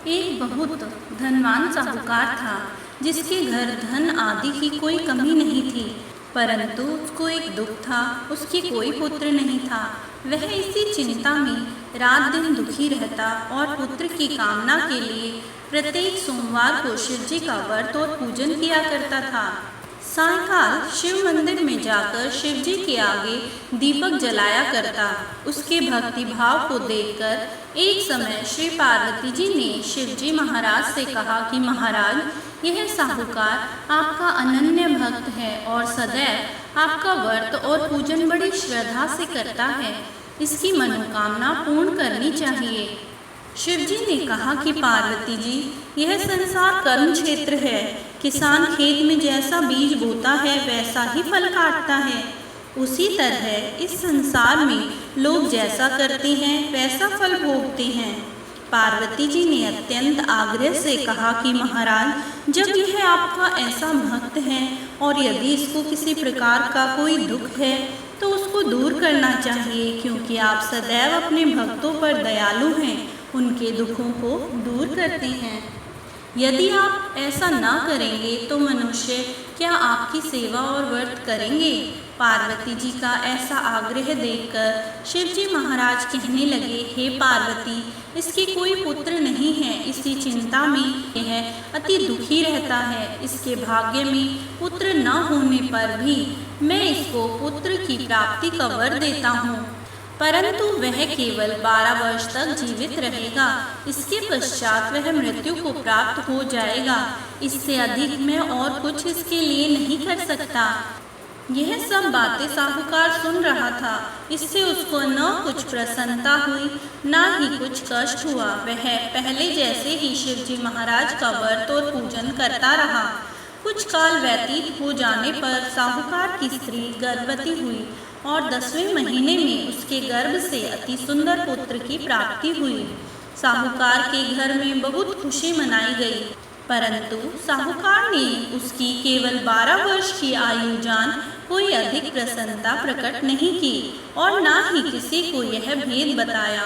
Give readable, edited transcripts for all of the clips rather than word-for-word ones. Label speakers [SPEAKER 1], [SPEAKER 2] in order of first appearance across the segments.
[SPEAKER 1] एक बहुत धनवान साहूकार था जिसके घर धन आदि की कोई कमी नहीं थी। परंतु उसको एक दुख था, उसकी कोई पुत्र नहीं था। वह इसी चिंता में रात दिन दुखी रहता और पुत्र की कामना के लिए प्रत्येक सोमवार को शिव जी का व्रत और पूजन किया करता था। सायंकाल शिव मंदिर में जाकर शिव जी के आगे दीपक जलाया करता। उसके भक्ति भाव को देखकर एक समय श्री पार्वती जी ने शिव जी महाराज से कहा कि महाराज, यह साहूकार आपका अनन्य भक्त है और सदैव आपका व्रत और पूजन बड़ी श्रद्धा से करता है। इसकी मनोकामना पूर्ण करनी चाहिए। शिव जी ने कहा कि पार्वती जी, यह संसार कर्म क्षेत्र है। किसान खेत में जैसा बीज बोता है वैसा ही फल काटता है। उसी तरह इस संसार में लोग जैसा करते हैं वैसा फल भोगते हैं। पार्वती जी ने अत्यंत आग्रह से कहा कि महाराज, जब यह आपका ऐसा भक्त है और यदि इसको किसी प्रकार का कोई दुख है तो उसको दूर करना चाहिए, क्योंकि आप सदैव अपने भक्तों पर दयालु हैं, उनके दुखों को दूर करते हैं। यदि आप ऐसा ना करेंगे तो मनुष्य क्या आपकी सेवा और व्रत करेंगे? पार्वती जी का ऐसा आग्रह देखकर शिव जी महाराज कहने लगे, हे पार्वती, इसके कोई पुत्र नहीं है। इसी चिंता में यह अति दुखी रहता है। इसके भाग्य में पुत्र न होने पर भी मैं इसको पुत्र की प्राप्ति का वर देता हूँ, परंतु वह केवल 12 वर्ष तक जीवित रहेगा। इसके पश्चात वह मृत्यु को प्राप्त हो जाएगा। इससे अधिक मैं और कुछ इसके लिए नहीं कर सकता। यह सब बातें साहूकार सुन रहा था। इससे उसको न कुछ प्रसन्नता हुई न ही कुछ कष्ट हुआ। वह पहले जैसे ही शिव जी महाराज का व्रत और पूजन करता रहा। कुछ काल व्यतीत हो जाने पर साहूकार की स्त्री गर्भवती हुई और 10वें महीने में उसके गर्भ से अति सुंदर पुत्र की प्राप्ति हुई। साहूकार के घर में बहुत खुशी मनाई गई, परंतु साहूकार ने उसकी केवल 12 वर्ष की आयु जान कोई अधिक प्रसन्नता प्रकट नहीं की और न ही किसी को यह भेद बताया।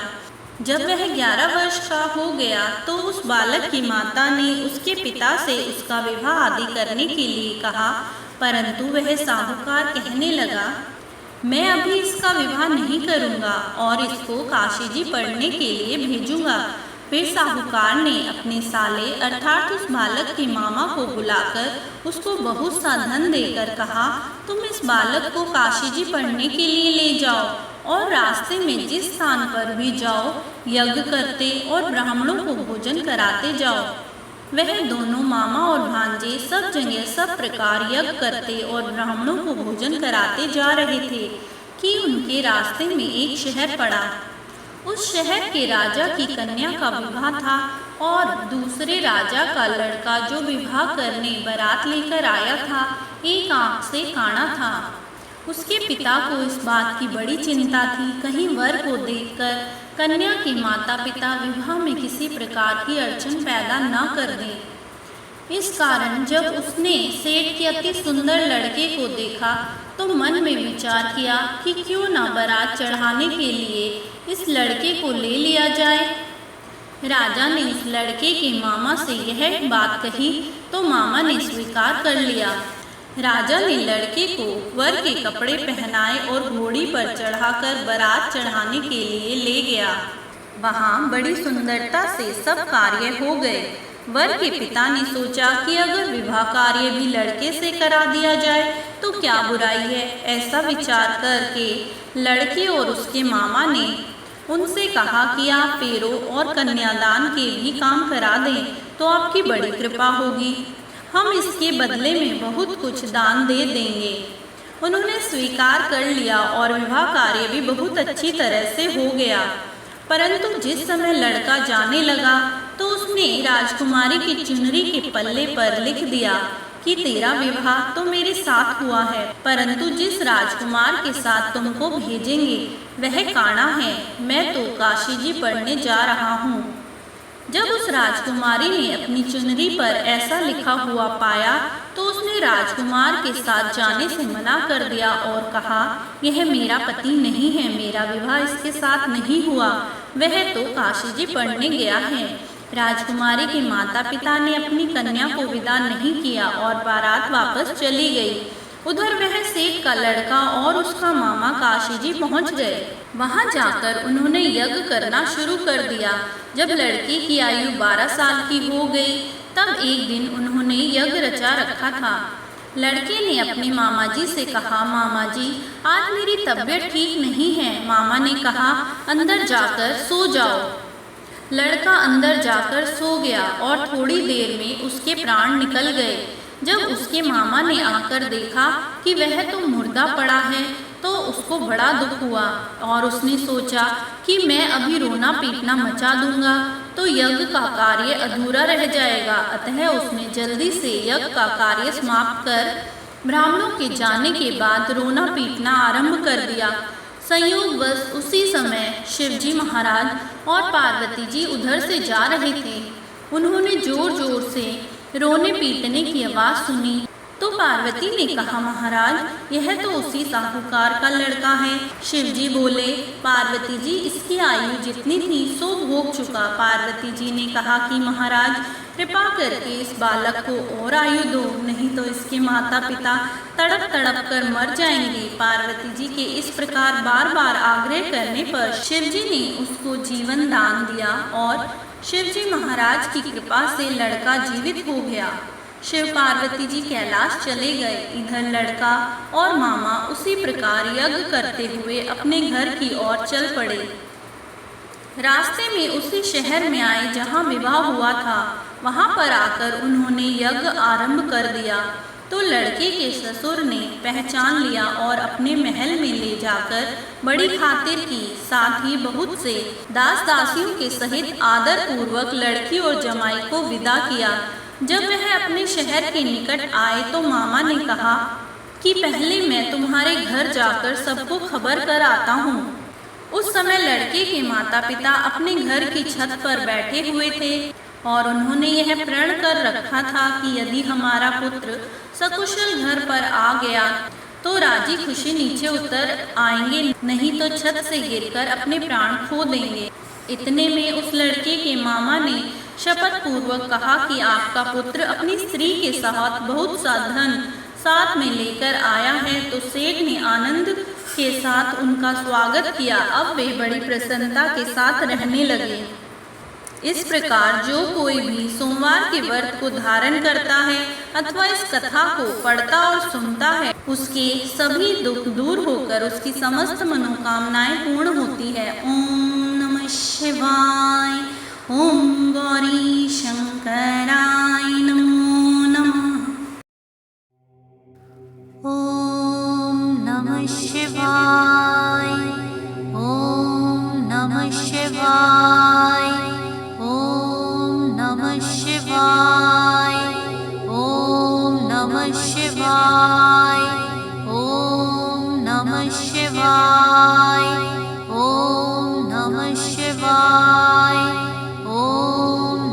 [SPEAKER 1] जब वह 11 वर्ष का हो गया तो उस बालक की माता ने उसके पिता से उसका विवाह आदि करने के लिए कहा, परंतु वह साहूकार कहने लगा, मैं अभी इसका विवाह नहीं करूंगा और इसको काशी जी पढ़ने के लिए भेजूंगा। फिर साहूकार ने अपने साले अर्थात उस बालक के मामा को बुलाकर उसको बहुत सा धन देकर कहा, तुम इस बालक को काशी जी पढ़ने के लिए ले जाओ और रास्ते में जिस स्थान पर भी जाओ यज्ञ करते और ब्राह्मणों को भोजन कराते जाओ। वह दोनों मामा और भांजे सब जगह सब प्रकार यज्ञ करते और ब्राह्मणों को भोजन कराते जा रहे थे कि उनके रास्ते में एक शहर पड़ा। उस शहर के राजा की कन्या का विवाह था और दूसरे राजा का लड़का जो विवाह करने बारात लेकर आया था एक आंख से काना था। उसके पिता को इस बात की बड़ी चिंता थी, कहीं वर को देखकर कन्या के माता पिता विवाह में किसी प्रकार की अड़चन पैदा न कर दें। इस कारण जब उसने सेठ के अति सुंदर लड़के को देखा तो मन में विचार किया कि क्यों न बारात चढ़ाने के लिए इस लड़के को ले लिया जाए। राजा ने उस लड़के के मामा से यह बात कही तो मामा ने स्वीकार कर लिया। राजा ने लड़के को वर के कपड़े पहनाए और घोड़ी पर चढ़ाकर बारात चढ़ाने के लिए ले गया। वहाँ बड़ी सुंदरता से सब कार्य हो गए। वर के पिता ने सोचा कि अगर विवाह कार्य भी लड़के से करा दिया जाए तो क्या बुराई है। ऐसा विचार करके लड़के और उसके मामा ने उनसे कहा कि आप फेरों और कन्यादान के भी काम करा दें तो आपकी बड़ी कृपा होगी, हम इसके बदले में बहुत कुछ दान दे देंगे। उन्होंने स्वीकार कर लिया और विवाह कार्य भी बहुत अच्छी तरह से हो गया। परंतु जिस समय लड़का जाने लगा तो उसने राजकुमारी की चुनरी के पल्ले पर लिख दिया कि तेरा विवाह तो मेरे साथ हुआ है, परंतु जिस राजकुमार के साथ तुमको भेजेंगे वह काना है। मैं तो काशी जी पढ़ने जा रहा हूँ। जब उस राजकुमारी ने अपनी चुनरी पर ऐसा लिखा हुआ पाया तो उसने राजकुमार के साथ जाने से मना कर दिया और कहा, यह मेरा पति नहीं है, मेरा विवाह इसके साथ नहीं हुआ, वह तो काशी जी पढ़ने गया है। राजकुमारी के माता पिता ने अपनी कन्या को विदा नहीं किया और बारात वापस चली गई। उधर वह सेठ का लड़का और उसका मामा काशी जी पहुंच गए। वहां जाकर उन्होंने यज्ञ करना शुरू कर दिया। जब लड़की की आयु 12 साल की हो गई तब एक दिन उन्होंने यज्ञ रचा रखा था। लड़के ने अपने मामा जी से कहा, मामा जी आज मेरी तबीयत ठीक नहीं है। मामा ने कहा, अंदर जाकर सो जाओ। लड़का अंदर जाकर सो गया और थोड़ी देर में उसके प्राण निकल गए। जब उसके मामा ने आकर देखा कि वह तो मुर्दा पड़ा है तो उसको बड़ा दुख हुआ और उसने सोचा कि मैं अभी रोना पीटना मचा दूंगा तो यज्ञ का कार्य अधूरा रह जाएगा। अतः उसने जल्दी से यज्ञ का कार्य समाप्त कर ब्राह्मणों के जाने के बाद रोना पीटना आरंभ कर दिया। संयोगवश उसी समय शिवजी महाराज और पार्वती जी उधर से जा रहे थे। उन्होंने जोर जोर से रोने पीटने की आवाज़ सुनी तो पार्वती ने कहा, महाराज यह तो उसी साहूकार का लड़का है। शिवजी बोले, पार्वती जी इसकी आयु जितनी थी सो भोग चुका। पार्वती जी ने कहा कि महाराज कृपा करके इस बालक को और आयु दो, नहीं तो इसके माता पिता तड़प तड़प कर मर जाएंगे। पार्वती जी के इस प्रकार बार बार आग्रह करने पर शिवजी ने उसको जीवन दान दिया और शिवजी महाराज की कृपा से लड़का जीवित हो गया। शिव पार्वती जी कैलाश चले गए। इधर लड़का और मामा उसी प्रकार यज्ञ करते हुए अपने घर की ओर चल पड़े। रास्ते में उसी शहर में आए जहाँ विवाह हुआ था। वहाँ पर आकर उन्होंने यज्ञ आरंभ कर दिया तो लड़के के ससुर ने पहचान लिया और अपने महल में ले जाकर बड़ी खातिर की। साथ ही बहुत से दास दासियों के सहित आदर पूर्वक लड़की और जमाई को विदा किया। जब वह अपने शहर के निकट आए तो मामा ने कहा कि पहले मैं तुम्हारे घर जाकर सबको खबर कर आता हूँ। उस समय लड़के के माता पिता अपने घर की छत पर बैठे हुए थे और उन्होंने यह प्रण कर रखा था कि यदि हमारा पुत्र सकुशल घर पर आ गया तो राजी खुशी नीचे उतर आएंगे, नहीं तो छत से गिरकर अपने प्राण खो देंगे। इतने में उस लड़के के मामा ने शपथ पूर्वक कहा कि आपका पुत्र अपनी स्त्री के साथ बहुत सा धन साथ में लेकर आया है। तो सेठ ने आनंद के साथ उनका स्वागत किया। अब वे बड़ी प्रसन्नता के साथ रहने लगे। इस प्रकार जो कोई भी सोमवार के व्रत को धारण करता है अथवा इस कथा को पढ़ता और सुनता है उसके सभी दुख दूर होकर उसकी समस्त मनोकामनाएं पूर्ण होती है। ओम नमः शिवाय। ओम गौरी शंकराय नमो नमः। ओम नमः शिवाय। ओम नमः शिवाय। ओम नमः शिवाय। ओम नमः शिवाय। ओम नमः शिवाय। ओम नमः शिवाय। ओम